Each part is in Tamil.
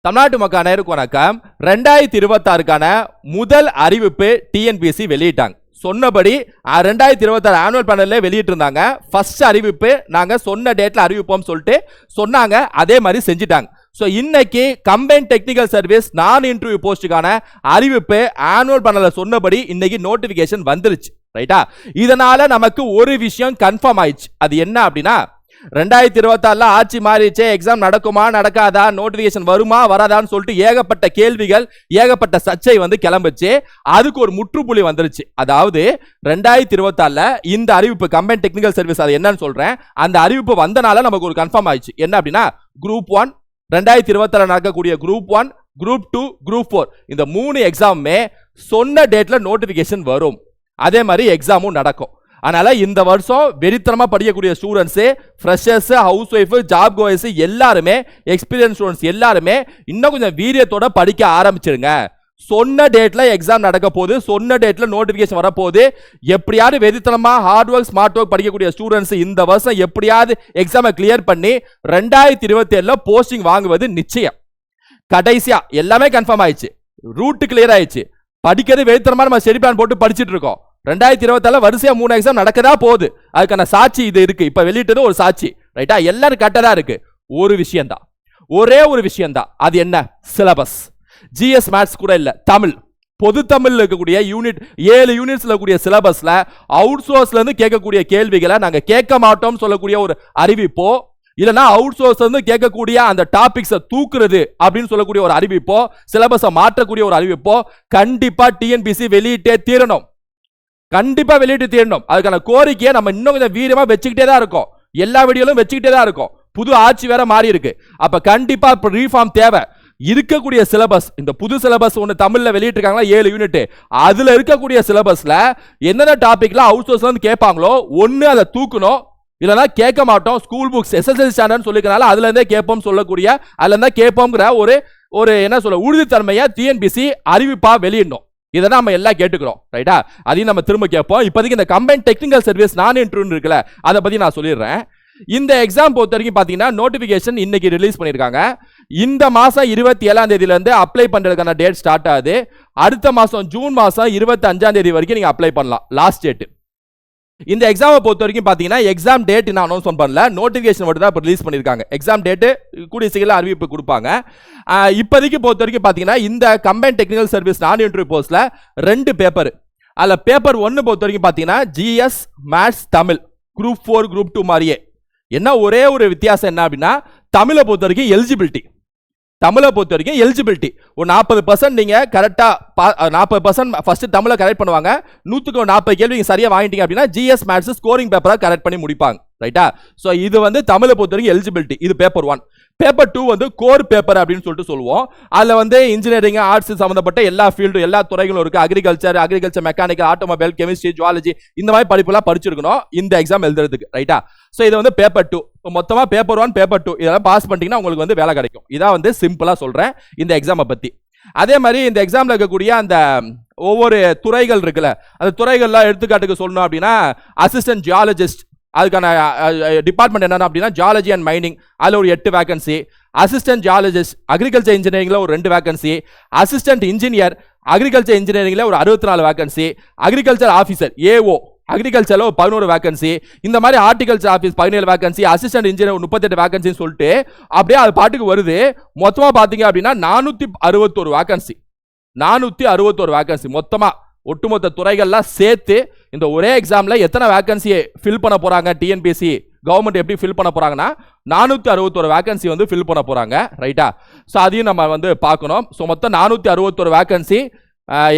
தமிழ்நாட்டு மக்கள் அனைவருக்கும் வணக்கம். 2026க்கான முதல் அறிவிப்பு டிஎன்பிஎஸ்சி வெளியிட்டாங்க. சொன்னபடி 2026 ஆனுவல் பேனல்ல வெளியிட்டு இருந்தாங்க. ஃபர்ஸ்ட் அறிவிப்பு நாங்க சொன்ன டேட்ல அறிவிப்போம் சொல்லிட்டு சொன்னாங்க. அதே மாதிரி செஞ்சிட்டாங்க. சோ இன்னைக்கு கம்பைன் டெக்னிக்கல் சர்வீஸ் நான் இன்டர்வியூ போஸ்டுக்கான அறிவிப்பு ஆனுவல் பேனல்ல சொன்னபடி இன்னைக்கு நோட்டிபிகேஷன் வந்துருச்சு. ரைட்டா? இதனால நமக்கு ஒரு விஷயம் கன்ஃபார்ம் ஆயிடுச்சு. அது என்ன அப்படின்னா 2026 ஆட்சி மாறிச்சே, எக்ஸாம் நடக்குமா நடக்காதா, நோட்டிபிகேஷன் வருமா வராதான்னு சொல்லிட்டு ஏகப்பட்ட கேள்விகள், ஏகப்பட்ட சர்ச்சை வந்து கிளம்புச்சு. அதுக்கு ஒரு முற்றுப்புள்ளி வந்துருச்சு. அதாவது 2026 இந்த அறிவிப்பு கம்பைன் டெக்னிக்கல் சர்வீஸ் அது என்னன்னு சொல்றேன். அந்த அறிவிப்பு வந்தனால நமக்கு ஒரு கன்ஃபார்ம் ஆயிடுச்சு. என்ன அப்படின்னா குரூப் 1 2026 நடக்கக்கூடிய குரூப் 1, குரூப் 2, குரூப் 4 இந்த 3 எக்ஸாமுமே சொன்ன டேட்ல நோட்டிபிகேஷன் வரும். அதே மாதிரி எக்ஸாமும் நடக்கும். அதனால இந்த வருஷம் வெறித்தனமா படிக்கக்கூடிய students, freshers, house wife, job chores எல்லாருமே, எக்ஸ்பீரியன்ஸ் ஸ்டூடெண்ட்ஸ் எல்லாருமே இன்னும் கொஞ்சம் வீரியத்தோட படிக்க ஆரம்பிச்சிருங்க. சொன்ன டேட்ல எக்ஸாம் நடக்க போகுது, சொன்ன டேட்ல நோட்டிபிகேஷன் வரப்போகுது. எப்படியாவது வெறித்தனமா ஹார்ட் ஒர்க் ஸ்மார்ட் ஒர்க் படிக்கக்கூடிய ஸ்டூடெண்ட்ஸ் இந்த வருஷம் எப்படியாவது எக்ஸாமை கிளியர் பண்ணி 2027 போஸ்டிங் வாங்குவது நிச்சயம். கடைசியா எல்லாமே கன்ஃபார்ம் ஆயிடுச்சு, ரூட் கிளியர் ஆயிடுச்சு. படிக்கிறது வெறித்தனமா நம்ம ஸ்டடி பிளான் போட்டு படிச்சுட்டு இருக்கோம். 2027 வரிசையா 3 எக்ஸாம் நடக்கதா போகுது. அதுக்கான சாட்சி இது இருக்கு. இப்ப வெளியிட்டது ஒரு சாட்சி. ரைட்டா? எல்லாரும் கரெக்டா இருக்கு. ஒரு விஷயம் தான், ஒரே ஒரு விஷயம் தான். அது என்ன? சிலபஸ். ஜிஎஸ் மேத்ஸ் கூட இல்ல, தமிழ், பொது தமிழ்ல இருக்கக்கூடிய யூனிட் 7 யூனிட்ஸ்ல இருக்கக்கூடிய சிலபஸ்ல அவுட் சோர்ஸ்ல இருந்து கேட்கக்கூடிய கேள்விகளை நாங்க கேட்க மாட்டோம் சொல்லக்கூடிய ஒரு அறிவிப்போ, இல்லனா அவுட் சோர்ஸ்ல இருந்து கேட்கக்கூடிய அந்த டாபிக்ஸை தூக்குறது அப்படின்னு சொல்லக்கூடிய ஒரு அறிவிப்போ, சிலபஸை மாற்றக்கூடிய ஒரு அறிவிப்போ கண்டிப்பா டிஎன்பிஎஸ்சி வெளியிட்டே தீரணும். கண்டிப்பா வெளியிட்டு தீரணும். அதுக்கான கோரிக்கையை நம்ம இன்னும் கொஞ்சம் வீரமா வச்சுக்கிட்டே தான் இருக்கோம். எல்லா வீடியோலும் வச்சுக்கிட்டே தான் இருக்கோம். புது ஆட்சி வேற மாறி இருக்கு. அப்ப கண்டிப்பா இப்ப ரீஃபார்ம் தேவை. இருக்கக்கூடிய சிலபஸ், இந்த புது சிலபஸ் ஒன்னு தமிழ்ல வெளியிட்டு இருக்காங்களா 7 யூனிட், அதுல இருக்கக்கூடிய சிலபஸ்ல என்னென்ன டாபிக்ல அவுட் சோர்ஸ்ல இருந்து கேட்பாங்களோ ஒன்னு அதை தூக்கணும், இல்லனா கேட்க மாட்டோம். ஸ்கூல் புக்ஸ் எஸ்எஸ்எல்சி ஸ்டாண்டர்ட் சொல்லிக்கனால அதுல இருந்தே கேட்போம் சொல்லக்கூடிய, அதுல இருந்தா கேட்போம்ங்கிற ஒரு என்ன சொல்ல உறுதித்தன்மையை டிஎன்பிஎஸ்சி அறிவிப்பா வெளியிடணும். இதை நம்ம எல்லாம் கேட்டுக்கிறோம். ரைட்டா? அதையும் நம்ம திரும்ப கேட்போம். இப்போதைக்கு இந்த கம்பைன் டெக்னிக்கல் சர்வீஸ் நான் இன்டர்வியூ இருக்குல்ல, அதை பத்தி நான் சொல்லிடுறேன். இந்த எக்ஸாம் பொறுத்த வரைக்கும் பாத்தீங்கன்னா நோட்டிபிகேஷன் இன்னைக்கு ரிலீஸ் பண்ணிருக்காங்க. இந்த மாசம் 27ஆம் தேதியில இருந்து அப்ளை பண்றதுக்கான டேட் ஸ்டார்ட் ஆகுது. அடுத்த மாசம் ஜூன் மாசம் 25ஆம் தேதி வரைக்கும் நீங்க அப்ளை பண்ணலாம், லாஸ்ட் டேட். இந்த எக்ஸாமை பொறுத்த வரைக்கும் பாத்தீங்கன்னா எக்ஸாம் டேட் இன்னும் அனௌன்ஸ் பண்ணல, நோட்டிபிகேஷன் மட்டும் தான் ரிலீஸ் பண்ணிருக்காங்க. எக்ஸாம் டேட் கூடிய சீக்கிரம் அறிவிப்பு கொடுப்பாங்க. இப்போதைக்கு பொறுத்த வரைக்கும் பாத்தீங்கன்னா இந்த கம்பைன் டெக்னிக்கல் சர்வீஸ் நான் இன்டர்வியூ போஸ்ட்ல 2 பேப்பர். அதுல பேப்பர் 1 பொறுத்த வரைக்கும் பாத்தீங்கன்னா GS maths Tamil group 4 group 2 மாதிரியே. என்ன ஒரே ஒரு வித்தியாசம் என்ன அப்படின்னா தமிழை பொறுத்த வரைக்கும் எலிஜிபிலிட்டி, தமிழை பொறுத்த வரைக்கும் எலிஜிபிலிட்டி ஒரு 40% நீங்க கரெக்டா 40% ஃபர்ஸ்ட் தமிழை கரெக்ட் பண்ணுவாங்க. 100க்கு 40 கேள்வி நீங்க சரியா வாங்கிட்டீங்க அப்படின்னா ஜிஎஸ் மேத்ஸ் ஸ்கோரிங் பேப்பரா கரெக்ட் பண்ணி முடிப்பாங்க. ரைட்டா? சோ இது வந்து தமிழை பொறுத்த வரைக்கும் எலிஜிபிலிட்டி. இது பேப்பர் 1. பேப்பர் 2 வந்து கோர் பேப்பர் அப்படின்னு சொல்லிட்டு சொல்லுவோம். அதுல வந்து இன்ஜினியரிங், ஆர்ட்ஸ் சம்பந்தப்பட்ட எல்லா ஃபீல்டும், எல்லா துறைகளும் இருக்கு. Agriculture, mechanical, automobile, chemistry, zoology இந்த மாதிரி படிப்புலாம் படிச்சிருக்கணும் இந்த எக்ஸாம் எழுதுறதுக்கு. ரைட்டா? சோ இது வந்து பேப்பர் 2. மொத்தமா பேப்பர் 1, பேப்பர் 2 இதெல்லாம் பாஸ் பண்ணிட்டீங்கன்னா உங்களுக்கு வந்து வேலை கிடைக்கும். இதான் வந்து சிம்பிளா சொல்றேன் இந்த எக்ஸாமை பத்தி. அதே மாதிரி இந்த எக்ஸாம்ல இருக்கக்கூடிய அந்த ஒவ்வொரு துறைகள் இருக்குல்ல, அந்த துறைகள்லாம் எடுத்துக்காட்டுக்கு சொல்லணும் அப்படின்னா அசிஸ்டன்ட் ஜியாலஜிஸ்ட், அதுக்கான டிபார்ட்மெண்ட் என்னன்னா அப்படின்னா ஜியாலஜி அண்ட் மைனிங், அதுல ஒரு 8 வேகன்சி. அசிஸ்டன்ட் ஜியாலஜிஸ்ட் அக்ரிகல்ச்சர் இன்ஜினியரிங்ல ஒரு 2 வேகன்சி. அசிஸ்டன்ட் இன்ஜினியர் அக்ரிகல்ச்சர் இன்ஜினியரிங்ல ஒரு 64 வேகன்சி. அக்ரிகல்ச்சர் ஆஃபீஸர் ஏஓ அக்ரிகல்ச்சர்ல ஒரு 11 வேகன்சி. இந்த மாதிரி horticulture office 17 vacancy, assistant engineer 38 வேகன்சின்னு சொல்லிட்டு அப்படியே அது பாட்டுக்கு வருது. மொத்தமா பாத்தீங்க அப்படின்னா 461 வேகன்சி, 461 வேகன்சி மொத்தமா ஒட்டுமொத்த துறைகள்லாம் சேர்த்து இந்த ஒரே எக்ஸாம்ல எத்தனை வேகன்சியை ஃபில் பண்ண போறாங்க டிஎன்பிஎஸ்சி கவர்மெண்ட் எப்படி ஃபில் பண்ண போறாங்கன்னா 461 வேகன்சி வந்து ஃபில் பண்ண போறாங்க. ரைட்டா? சோ அதையும் நம்ம வந்து பார்க்கணும். சோ மொத்தம் 461 வேகன்சி.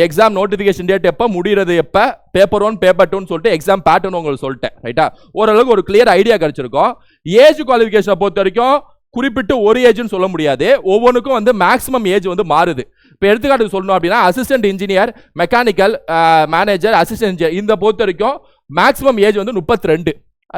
எக்ஸாம் நோட்டிபிகேஷன் டேட் எப்ப முடிகிறது, எப்ப பேப்பர் 1 பேப்பர் 2 சொல்லிட்டு எக்ஸாம் பேட்டர்ன் உங்களுக்கு சொல்லிட்டேன். ரைட்டா? ஓரளவுக்கு ஒரு கிளியர் ஐடியா கிடைச்சிருக்கும். ஏஜ் குவாலிஃபிகேஷனை பொறுத்த வரைக்கும் குறிப்பிட்டு ஒரு ஏஜ்னு சொல்ல முடியாது. ஒவ்வொன்றுக்கும் வந்து மேக்ஸிமம் ஏஜ் வந்து மாறுது. இப்போ எடுத்துக்காட்டுக்கு சொல்லணும் அப்படின்னா assistant engineer, mechanical manager, assistant engineer இந்த பொறுத்த வரைக்கும் மேக்ஸிமம் ஏஜ் வந்து 32,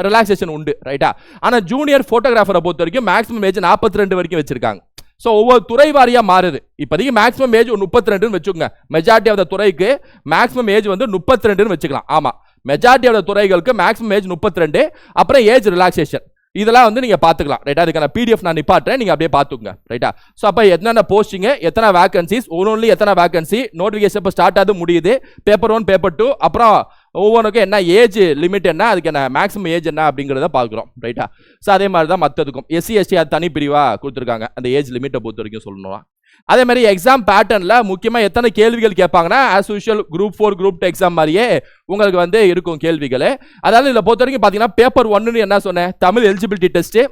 ரிலாக்ஸேஷன் உண்டு. ரைட்டா? ஆனா ஜூனியர் போட்டோகிராஃபரை பொறுத்த வரைக்கும் மேக்ஸிமம் ஏஜ் 42 வரைக்கும் வச்சிருக்காங்க. ஸோ ஒவ்வொரு துறை வாரியா மாறுது. இப்போதைக்கு மேக்ஸிமம் ஏஜ் 32ன்னு வச்சுக்கோங்க. மெஜாரிட்டி ஆஃப் த துறைக்கு மேக்ஸிமம் ஏஜ் வந்து 32ன்னு வச்சுக்கலாம். ஆமா, மெஜாரிட்டி ஆஃப் த துறைகளுக்கு மேக்ஸிமம் ஏஜ் 32. அப்புறம் ஏஜ் ரிலாக்ஸேஷன் இதெல்லாம் வந்து நீங்க பாத்துக்கலாம் ரைட்டா. அதுக்கான PDF நான் நிப்பாட்டுறேன், நீங்க அப்படியே பாத்துக்கங்க ரைட்டா. சோ அப்ப என்னென்ன போஸ்டிங், எத்தனை வேகன்சிஸ், ஒவ்வொன்றும் எத்தனை வேகன்சி, நோட்டிபிகேஷன் இப்ப ஸ்டார்ட் ஆகுது முடியுது, பேப்பர் 1 பேப்பர் 2, அப்புறம் ஒவ்வொன்றுக்கும் என்ன ஏஜ் லிமிட் என்ன, அதுக்கு என்ன மேக்ஸிமம் ஏஜ் என்ன அப்படிங்கிறத பார்க்குறோம் ரைட்டா. ஸோ அதே மாதிரி தான் மற்றதுக்கும் SC ST அது தனி பிரிவாக கொடுத்துருக்காங்க அந்த ஏஜ் லிமிட்டை பொறுத்த வரைக்கும் சொல்லணும்னா. அதே மாதிரி எக்ஸாம் பேட்டர்னில் முக்கியமாக எத்தனை கேள்விகள் கேட்பாங்கன்னா as usual group 4 group 2 exam மாதிரியே உங்களுக்கு வந்து இருக்கும் கேள்விகள். அதாவது இதில் பொறுத்த வரைக்கும் பார்த்தீங்கன்னா பேப்பர் 1 என்ன சொன்னேன், Tamil eligibility test,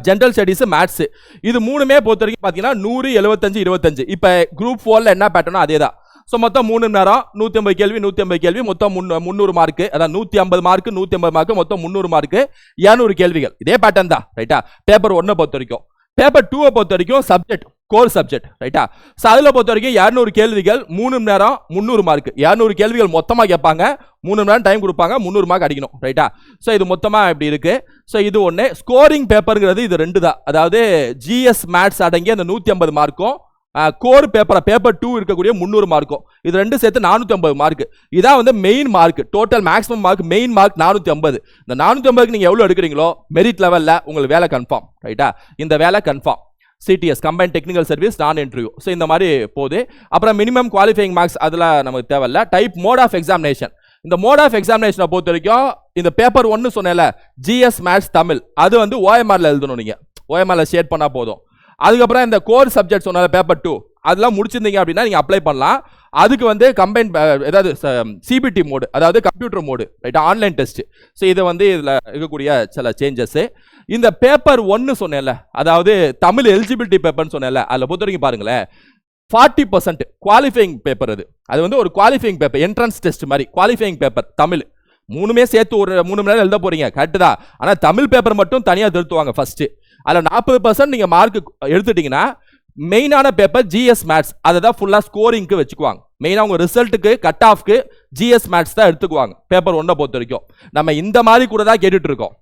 general studies, maths, இது மூணுமே பொறுத்த வரைக்கும் பார்த்தீங்கன்னா 100 75 25. இப்போ குரூப் 4ல என்ன பேட்டர்னோ அதே தான். ஸோ மொத்தம் 3 மணி நேரம் 150 கேள்வி 150 கேள்வி மொத்தம் 300 மார்க்கு, அதாவது 150 மார்க்கு 150 மார்க்கு மொத்தம் 300 மார்க்கு 200 கேள்விகள். இதே பேட்டர்ன் தான் ரைட்டா. பேப்பர் 1 பொறுத்த வரைக்கும். பேப்பர் 2 பொறுத்த வரைக்கும் சப்ஜெக்ட் கோர் சப்ஜெக்ட் ரைட்டா. ஸோ அதில் பொறுத்த வரைக்கும் 200 கேள்விகள் 3 மணி நேரம் 300 மார்க், 200 கேள்விகள் மொத்தமாக கேட்பாங்க, 3 மணி நேரம் டைம் கொடுப்பாங்க, 300 மார்க் அடிக்கணும் ரைட்டா. ஸோ இது மொத்தமாக இப்படி இருக்கு. ஸோ இது ஒன்று. ஸ்கோரிங் பேப்பருங்கிறது இது 2 தான். அதாவது GS மேத்ஸ் அடங்கி அந்த 150 மார்க்கும், கோர் பேப்பர் 2 இருக்கக்கூடிய 300 மார்க்கும், இது 2 சேர்த்து 450 மார்க். இதான் வந்து main mark, total maximum mark, main mark 450. இந்த 450க்கு நீங்க எவ்வளவு எடுக்கிறீங்களோ மெரிட் லெவல்ல உங்களுக்கு வேலை கன்ஃபார்ம் ரைட்டா. இந்த வேலை confirm. CTS combined technical service நான் இன்டர்வியூ. ஸோ இந்த மாதிரி போகுது. அப்புறம் மினிமம் குவாலிஃபைங் மார்க்ஸ் அதெல்லாம் நமக்கு தேவையில்ல. Type mode of examination. இந்த மோட் ஆஃப் எக்ஸாமினேஷனை பொறுத்த வரைக்கும் இந்த பேப்பர் 1 சொன்னேன்ல GS மேத்ஸ் தமிழ், அது வந்து OMRல எழுதணும். நீங்க OMRல ஷேர் பண்ணா போதும். அதுக்கப்புறம் இந்த கோர் சப்ஜெக்ட் சொன்னால பேப்பர் 2 அதெல்லாம் முடிச்சிருந்தீங்க அப்படின்னா நீங்க அப்ளை பண்ணலாம். அதுக்கு வந்து கம்பைன் ஏதாவது CBT மோடு, அதாவது கம்ப்யூட்டர் மோடு ரைட்டா, ஆன்லைன் டெஸ்ட். ஸோ இதை வந்து இதில் இருக்கக்கூடிய சில சேஞ்சஸ். இந்த பேப்பர் 1 சொன்னேன்ல, அதாவது தமிழ் எலிஜிபிலிட்டி பேப்பர்னு சொன்னேன்ல, அதில் பொறுத்த வரைக்கும் பாருங்களேன் 40% குவாலிஃபைங் பேப்பர். அது வந்து ஒரு குவாலிஃபைங் பேப்பர், என்ட்ரன்ஸ் டெஸ்ட் மாதிரி குவாலிஃபைங் பேப்பர். தமிழ் மூணுமே சேர்த்து ஒரு 3 மணி நேரம் எழுத போறீங்க கரெக்ட் தான். ஆனால் தமிழ் பேப்பர் மட்டும் தனியாக திருத்துவாங்க ஃபர்ஸ்ட். அதில் 40% நீங்கள் மார்க் எடுத்துட்டீங்கன்னா மெயினான பேப்பர் GS மேத்ஸ், அதை தான் ஃபுல்லாக ஸ்கோரிங்க்கு வச்சுக்குவாங்க. மெயினாக உங்கள் ரிசல்ட்டுக்கு கட் ஆஃப்க்கு GS மேத்ஸ் தான் எடுத்துக்குவாங்க பேப்பர் 1 பொறுத்த வரைக்கும். நம்ம இந்த மாதிரி கூட தான் கேட்டுட்டு இருக்கோம்.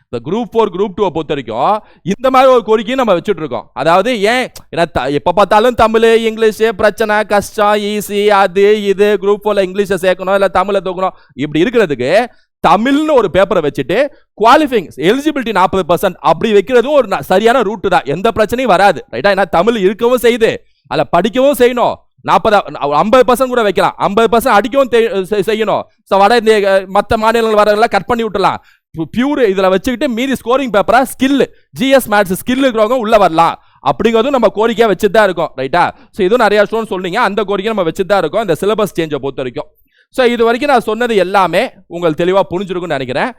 இந்த குரூப் 4 குரூப் 2 பொறுத்த வரைக்கும் இந்த மாதிரி ஒரு கோரிக்கையும் நம்ம வச்சுட்டு இருக்கோம். அதாவது ஏன் எப்போ பார்த்தாலும் தமிழ் இங்கிலீஷ் பிரச்சனை கஷ்டம் ஈஸி அது இது, குரூப் 4ல இங்கிலீஷை சேர்க்கணும் இல்லை தமிழை தூக்கணும், இப்படி இருக்கிறதுக்கு தமிழ்னு ஒரு பேப்பரை வச்சுட்டு குவாலிஃபைங் எலிஜிபிலிட்டி 40% அப்படி வைக்கிறதும் ஒரு சரியான ரூட்டு தான். எந்த பிரச்சனையும் வராது ரைட்டா. ஏன்னா தமிழ் இருக்கவும் செய்யுது, அதில் படிக்கவும் செய்யணும். 50% கூட வைக்கலாம், 50% அடிக்கவும் செய்யணும். வட இந்திய மற்ற மாநிலங்கள் வரலாம் கட் பண்ணி விட்டுலாம். பியூர் இதில் வச்சுக்கிட்டு மீதி ஸ்கோரிங் பேப்பரா ஸ்கில் GS மேத்ஸ் ஸ்கில் இருக்கிறவங்க உள்ள வரலாம் அப்படிங்கிறதும் நம்ம கோரிக்கையாக வச்சுட்டு தான் இருக்கோம் ரைட்டா. ஸோ இதுவும் நிறைய ஸ்டூடெண்ட் சொன்னீங்க, அந்த கோரிக்கை நம்ம வச்சுட்டு தான் இருக்கோம் இந்த சிலபஸ் சேஞ்சை பொறுத்த வரைக்கும். ஸோ இது வரைக்கும் நான் சொன்னது எல்லாமே உங்களுக்கு தெளிவாக புரிஞ்சிருக்கும்னு நினைக்கிறேன்.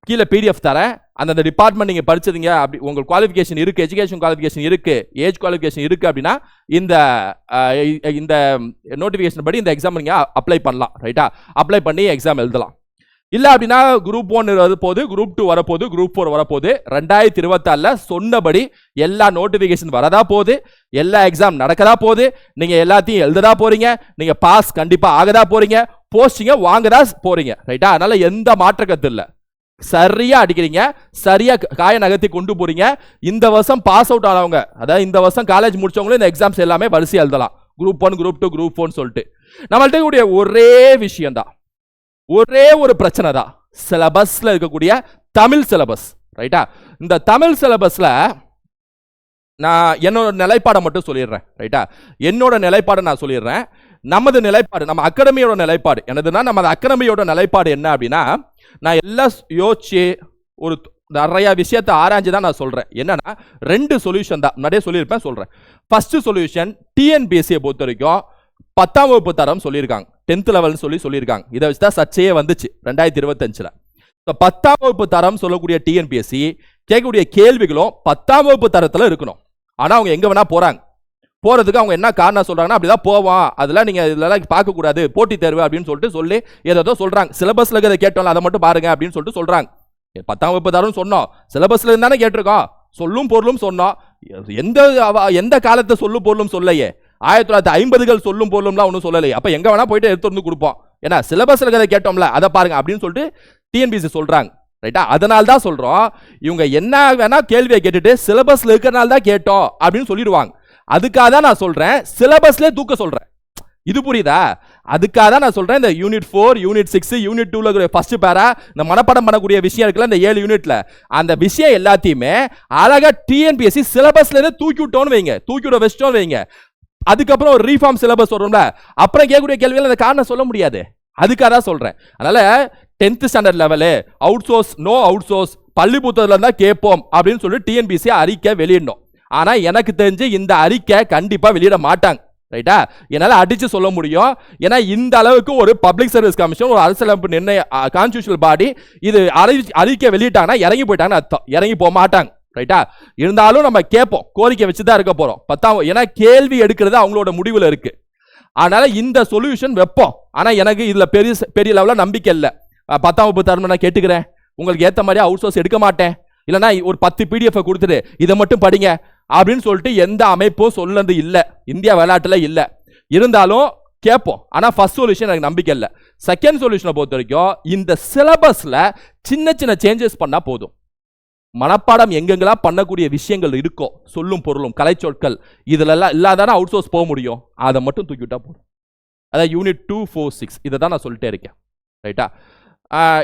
கீழே PDF தரேன், அந்தந்த டிபார்ட்மெண்ட் நீங்கள் படிச்சதுங்க அப்படி உங்களுக்கு குவாலிஃபிகேஷன் இருக்குது, எஜுகேஷன் குவாலிஃபிகேஷன் இருக்குது, ஏஜ் குவாலிஃபிகேஷன் இருக்குது அப்படின்னா இந்த நோட்டிஃபிகேஷன் படி இந்த எக்ஸாம் நீங்கள் அப்ளை பண்ணலாம் ரைட்டா. அப்ளை பண்ணி எக்ஸாம் எழுதலாம். இல்லை அப்படின்னா குரூப் 1 வரப்போகுது, குரூப் 2 வரப்போகுது, குரூப் 4 வரப்போகுது. 2024 சொன்னபடி எல்லா நோட்டிஃபிகேஷன் வரதா போகுது, எல்லா எக்ஸாம் நடக்கதா போகுது, நீங்கள் எல்லாத்தையும் எழுததா போறீங்க, நீங்கள் பாஸ் கண்டிப்பாக ஆகதா போறீங்க, போஸ்டிங்க வாங்கதா போறீங்க ரைட்டா. அதனால எந்த மாற்ற கருத்து இல்லை. சரியா அடிக்கிறீங்க, சரியா காய நகர்த்தி கொண்டு போறீங்க. இந்த வருஷம் பாஸ் அவுட் ஆனவங்க, அதாவது இந்த வருஷம் காலேஜ் முடிச்சவங்களும் இந்த எக்ஸாம்ஸ் எல்லாமே வரிசையா எழுதலாம். குரூப் 1 குரூப் 2 குரூப் 4 சொல்லிட்டு நம்மள்ட்ட கூடிய ஒரே விஷயம் தான், ஒரே ஒரு பிரச்சனை தான், சிலபஸ்ல இருக்கக்கூடிய தமிழ் சிலபஸ் ரைட்டா. இந்த தமிழ் சிலபஸ்ல நான் என்னோட நிலைப்பாடை மட்டும் சொல்லிடுறேன் ரைட்டா. என்னோட நிலைப்பாடை நான் சொல்லிடுறேன். நமது நிலைப்பாடு, நம்ம அகாடமியோட நிலைப்பாடு என்னதுன்னா, நமது அகாடமியோட நிலைப்பாடு என்ன அப்படின்னா, நான் எல்லாம் யோசிச்சு ஒரு நிறைய விஷயத்தை ஆராய்ஞ்சு தான் நான் சொல்றேன். என்னன்னா 2 சொல்யூஷன் தான், நிறைய சொல்லியிருப்பேன் சொல்றேன். ஃபர்ஸ்ட் சொல்யூஷன் TNPSC பொறுத்த வரைக்கும் 10ஆம் வகுப்பு தரம் சொல்லியிருக்காங்க, 10th லெவல்னு சொல்லியிருக்காங்க. இதை வச்சு தான் சர்ச்சையே வந்துச்சு 2025ல். 10ஆம் வகுப்பு தரம் சொல்லக்கூடிய TNPSC கேட்கக்கூடிய கேள்விகளும் 10ஆம் வகுப்பு தரத்தில் இருக்கணும். ஆனால் அவங்க எங்கே வேணா போறதுக்கு அவங்க என்ன காரணம் சொல்றாங்கன்னா, அப்படிதான் போவோம், அதெல்லாம் நீங்க இதெல்லாம் பார்க்கக்கூடாது, போட்டி தேர்வு அப்படின்னு சொல்லிட்டு சொல்லி ஏதோ சொல்றாங்க. சிலபஸ்ல இருக்கிறத கேட்டோம்ல அதை மட்டும் பாருங்க அப்படின்னு சொல்லிட்டு சொல்றாங்க. 10ஆம் வகுப்பு தரம் சொன்னோம், சிலபஸ்ல இருந்தானே கேட்டிருக்கோம், சொல்லும் பொருளும் சொன்னோம். எந்த காலத்தை சொல்லும் பொருளும் சொல்லையே, 1950கள் சொல்லும் பொருளும்லாம் ஒன்றும் சொல்லலையே. அப்ப எங்க வேணா போயிட்டு எடுத்து வந்து கொடுப்போம், ஏன்னா சிலபஸ்ல இருக்கிறத கேட்டோம்ல அதை பாருங்க அப்படின்னு சொல்லிட்டு TNPSC சொல்றாங்க ரைட்டா. அதனால தான் சொல்றோம், இவங்க என்ன வேணா கேள்வியை கேட்டுட்டு சிலபஸ்ல இருக்கிறனால தான் கேட்டோம் அப்படின்னு சொல்லிடுவாங்க. அதுக்காக தான் நான் சொல்றேன், சிலபஸ்ல தூக்க சொல்றேன். இது புரியுதா? அதுக்காக தான் நான் சொல்றேன், இந்த யூனிட் 4, யூனிட் 6, யூனிட் 2ல ஃபர்ஸ்ட் பேரா இந்த மனப்பாடம் பண்ணக்கூடிய விஷயம் இருக்குல்ல, இந்த 7 யூனிட்ல அந்த விஷயம் எல்லாத்தையுமே அழகா டிஎன்பிஎஸ்சி சிலபஸ்ல இருந்து தூக்கி விட்டோன்னு வைங்க, தூக்கி விட வச்சிட்டோன்னு வைங்க. அதுக்கப்புறம் ஒரு ரீஃபார்ம் சிலபஸ் வரும்ல, அப்புறம் கேட்கக்கூடிய கேள்விகள் அந்த காரணம் சொல்ல முடியாது. அதுக்காக தான் சொல்றேன். அதனால 10th standard level outsource, no outsource, பள்ளி புத்தகத்துல இருந்தா கேட்போம் அப்படின்னு சொல்லி டிஎன்பிஎஸ்சி அறிக்கை வெளியிடணும். ஆனா எனக்கு தெரிஞ்சு இந்த அறிக்கை கண்டிப்பா வெளியிட மாட்டாங்க. ரைட்டா? என்னால அடிச்சு சொல்ல முடியும். ஏன்னா இந்த அளவுக்கு ஒரு பப்ளிக் சர்வீஸ் கமிஷன், ஒரு அரசியலமைப்பு நிர்ணய கான்ஸ்டிடியூஷனல் பாடி இது அறிக்கை வெளியிட்டாங்கன்னா இறங்கி போயிட்டாங்கன்னு அர்த்தம். இறங்கி போக மாட்டாங்க. ரைட்டா? இருந்தாலும் நம்ம கேட்போம், கோரிக்கை வச்சுதான் இருக்க போறோம். 10ஆம் ஏன்னா கேள்வி எடுக்கிறது அவங்களோட முடிவுல இருக்கு. அதனால இந்த சொல்யூஷன் வைப்போம். ஆனா எனக்கு இதுல பெரிய லெவலில் நம்பிக்கை இல்லை. 10ஆம் வகுப்பு தரணும் நான் கேட்டுக்கிறேன், உங்களுக்கு ஏற்ற மாதிரி அவுட் சோர்ஸ் எடுக்க மாட்டேன், இல்லைன்னா ஒரு 10 PDF கொடுத்துட்டு இதை மட்டும் படிங்க அப்படின்னு சொல்லிட்டு எந்த அமைப்பும் சொல்லது இல்லை, இந்தியா விளையாட்டுல இல்லை. இருந்தாலும் கேட்போம். ஆனா ஃபர்ஸ்ட் சொல்யூஷன் எனக்கு நம்பிக்கை இல்லை. செகண்ட் சொல்யூஷனை பொறுத்த வரைக்கும் இந்த சிலபஸ்ல சின்ன சின்ன சேஞ்சஸ் பண்ணா போதும். மனப்பாடம் எங்கெங்கெல்லாம் பண்ணக்கூடிய விஷயங்கள் இருக்கோ, சொல்லும் பொருளும் கலைச்சொற்கள் இதுல எல்லாம் இல்லாதானே அவுட் சோர்ஸ் போக முடியும். அதை மட்டும் தூக்கிவிட்டா போதும். அதான் யூனிட் 2, 4, 6 இதை தான் நான் சொல்லிட்டே இருக்கேன். ரைட்டா?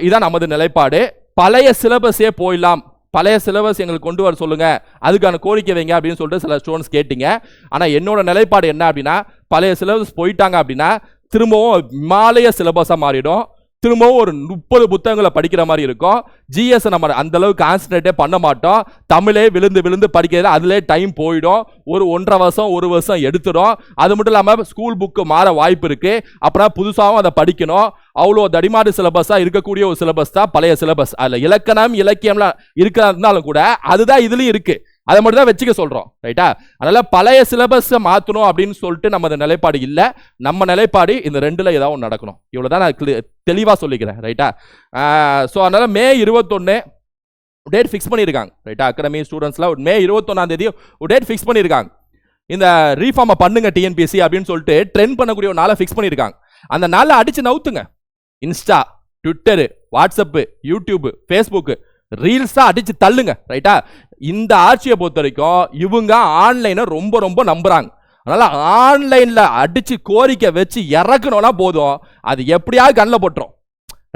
இதான் நமது நிலைப்பாடு. பழைய சிலபஸே போயிடலாம், பழைய சிலபஸ் எங்களுக்கு கொண்டு வர சொல்லுங்க, அதுக்கான கோரிக்கை வைங்க அப்படின்னு சொல்லிட்டு சில ஸ்டூடெண்ட்ஸ் கேட்டீங்க. ஆனா என்னோட நிலைப்பாடு என்ன அப்படின்னா, பழைய சிலபஸ் போயிட்டாங்க அப்படின்னா திரும்பவும் இமாலய சிலபஸா மாறிடும். திரும்பவும் ஒரு 30 புத்தகங்களை படிக்கிற மாதிரி இருக்கும். ஜிஎஸ் நம்ம அந்த அளவுக்கு கான்சன்ட்ரேட்டே பண்ண மாட்டோம். தமிழே விழுந்து விழுந்து படிக்கிறது அதிலே டைம் போயிடும். ஒரு 1.5 வருஷம் 1 வருஷம் எடுத்துடும். அது மட்டும் இல்லாமல் ஸ்கூல் புக்கு மாற வாய்ப்பு இருக்கு. அப்புறம் புதுசாகவும் அதை படிக்கணும். அவ்வளோ தடிமாடு சிலபஸா இருக்கக்கூடிய ஒரு சிலபஸ் தான் பழைய சிலபஸ். அதில் இலக்கணம் இலக்கியம்லாம் இருக்கிறதுனாலும் கூட அதுதான் இதுலயும் இருக்கு. அதை மட்டும் தான் வச்சுக்க சொல்றோம். ரைட்டா? அதனால பழைய சிலபஸ் மாற்றணும் அப்படின்னு சொல்லிட்டு நமது நிலைப்பாடு இல்லை. நம்ம நிலைப்பாடு இந்த 2ல ஏதாவது ஒன்று நடக்கணும். இவ்வளவுதான் நான் தெளிவா சொல்லிக்கிறேன். ரைட்டா? ஸோ அதனால மே 21 டேட் ஃபிக்ஸ் பண்ணியிருக்காங்க. ரைட்டா? அகாடமி ஸ்டூடெண்ட்ஸ்லாம் மே 21ஆம் தேதி ஒரு டேட் ஃபிக்ஸ் பண்ணியிருக்காங்க. இந்த ரீஃபார்மை பண்ணுங்க டிஎன்பிஎஸ்சி அப்படின்னு சொல்லிட்டு ட்ரெண்ட் பண்ணக்கூடிய ஒரு நாளை ஃபிக்ஸ் பண்ணியிருக்காங்க. அந்த நாளில் அடிச்சு நவுத்துங்க. Insta, Twitter, WhatsApp, YouTube, Facebook ரீல்ஸா அடிச்சு தள்ளுங்க. ரைட்டா? இந்த ஆட்சியை பொறுத்த வரைக்கும் இவங்க ஆன்லைனை ரொம்ப ரொம்ப நம்புறாங்க. அதனால ஆன்லைன்ல அடிச்சு கோரிக்கை வச்சு இறக்கணும்னா போதும், அது எப்படியாவது கண்ணில் போட்டுரும்.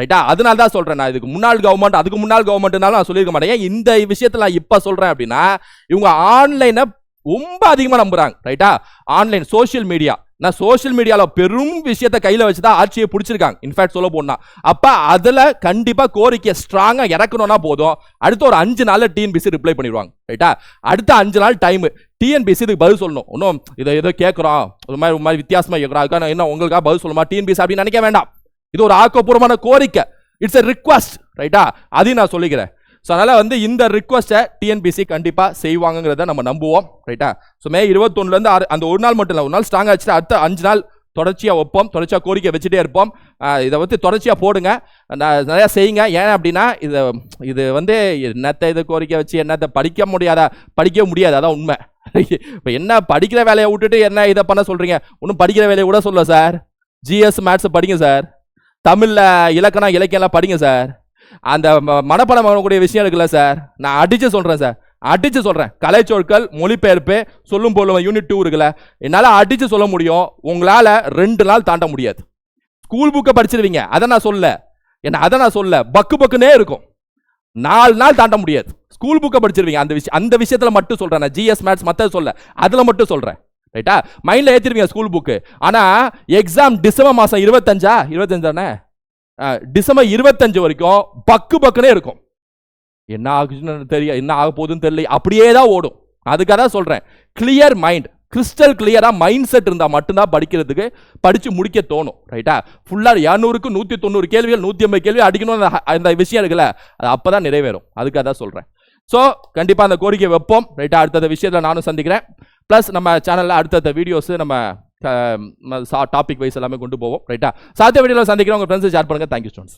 ரைட்டா? அதனால தான் சொல்றேன், நான் இதுக்கு முன்னாள் கவர்மெண்ட் அதுக்கு முன்னாள் கவர்மெண்ட்னாலும் நான் சொல்லியிருக்க மாட்டேன். இந்த விஷயத்துல நான் இப்ப சொல்றேன் அப்படின்னா, இவங்க ஆன்லைனை ரொம்ப அதிகமா நம்புறாங்க. ரைட்டா? ஆன்லைன் சோசியல் மீடியா, நான் சோசியல் மீடியாவில் பெரும் விஷயத்தை கையில் வச்சு தான் ஆட்சியை பிடிச்சிருக்காங்க. இன்ஃபேக்ட் சொல்ல போனா அப்போ அதில் கண்டிப்பாக கோரிக்கை ஸ்ட்ராங்காக இறக்கணும்னா போதும், அடுத்த ஒரு 5 நாளில் டிஎன்பிசி ரிப்ளை பண்ணிடுவாங்க. ரைட்டா? அடுத்த 5 நாள் டைம் டிஎன்பிசி இதுக்கு பதில் சொல்லணும். இன்னும் இதை ஏதோ கேட்குறோம், ஒரு மாதிரி வித்தியாசமாக கேட்குறோம், அதுக்கான என்ன உங்களுக்காக பதில் சொல்லுமா டிஎன்பிசி அப்படின்னு நினைக்க வேண்டாம். இது ஒரு ஆக்கப்பூர்வமான கோரிக்கை, இட்ஸ் எ ரிக்வஸ்ட். ரைட்டா? அதையும் நான் சொல்லிக்கிறேன். ஸோ அதனால் இந்த ரிக்வஸ்ட்டை டிஎன்பிசி கண்டிப்பாக செய்வாங்கிறத நம்ம நம்புவோம். ரைட்டா? ஸோ மே 21 அந்த ஒரு நாள் மட்டும் இல்லை, ஒரு நாள் ஸ்ட்ராங்காக வச்சுட்டு அடுத்த 5 நாள் தொடர்ச்சியாக வைப்போம், தொடர்ச்சியாக கோரிக்கை வச்சுட்டே இருப்போம். இதை தொடர்ச்சியாக போடுங்க, நிறையா செய்யுங்க. ஏன் அப்படின்னா இது என்னத்தை இது கோரிக்கை வச்சு என்னத்தை படிக்க முடியாது, அதான் உண்மை. இப்போ என்ன படிக்கிற வேலையை விட்டுட்டு என்ன இதை பண்ண சொல்கிறீங்க? ஒன்றும் படிக்கிற வேலையை கூட சொல்ல சார். ஜிஎஸ் மேத்ஸை படிங்க சார், தமிழில் இலக்கணம் இலக்கியம்லாம் படிங்க சார். அந்த மனப்பாடம் பண்ணக்கூடிய விஷயம் இருக்குல்ல சார், நான் அடிச்சு சொல்றேன் சார், அடிச்சு சொல்றேன். கலைச்சொற்கள், மொழிபெயர்ப்பு, சொல்லும் போல யூனிட் 2 இருக்குல்ல, என்னால அடிச்சு சொல்ல முடியும். உங்களால 2 நாள் தாண்ட முடியாது. ஸ்கூல் புக்கை படிச்சிருவீங்க, அதை நான் சொல்ல பக்குனே இருக்கும். 4 நாள் தாண்ட முடியாது. ஸ்கூல் புக்கை படிச்சிருவீங்க, அந்த விஷயத்துல மட்டும் சொல்றேன். நான் ஜிஎஸ் மேத்ஸ் மற்ற சொல்ல, அதுல மட்டும் சொல்றேன். ரைட்டா? மைண்ட்ல ஏத்திருவீங்க ஸ்கூல் புக்கு. ஆனா எக்ஸாம் டிசம்பர் மாசம் 25 தானே, டிசம்பர் 25 வரைக்கும் பக்குனே இருக்கும். என்ன ஆகுதுன்னு தெரியும், என்ன ஆக போகுதுன்னு தெரியல, அப்படியே தான் ஓடும். அதுக்காக தான் சொல்றேன், கிளியர் மைண்ட், கிறிஸ்டல் கிளியரா மைண்ட் செட் இருந்தா மட்டும்தான் படிக்கிறதுக்கு படிச்சு முடிக்க தோணும். ரைட்டா? ஃபுல்லா 200க்கு 190 கேள்விகள் 150 கேள்வி அடிக்கணும், அந்த விஷயம் இருக்குல்ல, அது அப்பதான் நிறைவேறும். அதுக்காக தான் சொல்றேன். ஸோ கண்டிப்பா அந்த கோரிக்கை வைப்போம். ரைட்டா? அடுத்த விஷயத்தில் நானும் சந்திக்கிறேன். பிளஸ் நம்ம சேனல்ல அடுத்த வீடியோஸ் நம்ம டாபிக் வைஸ் எல்லாமே கொண்டு போவோம். ரைட்டா? சாத்திய வீடியோவில் சந்திக்கிறோம். உங்க ஃப்ரெண்ட்ஸ் ஷேர் பண்ணுங்க. Thank you students.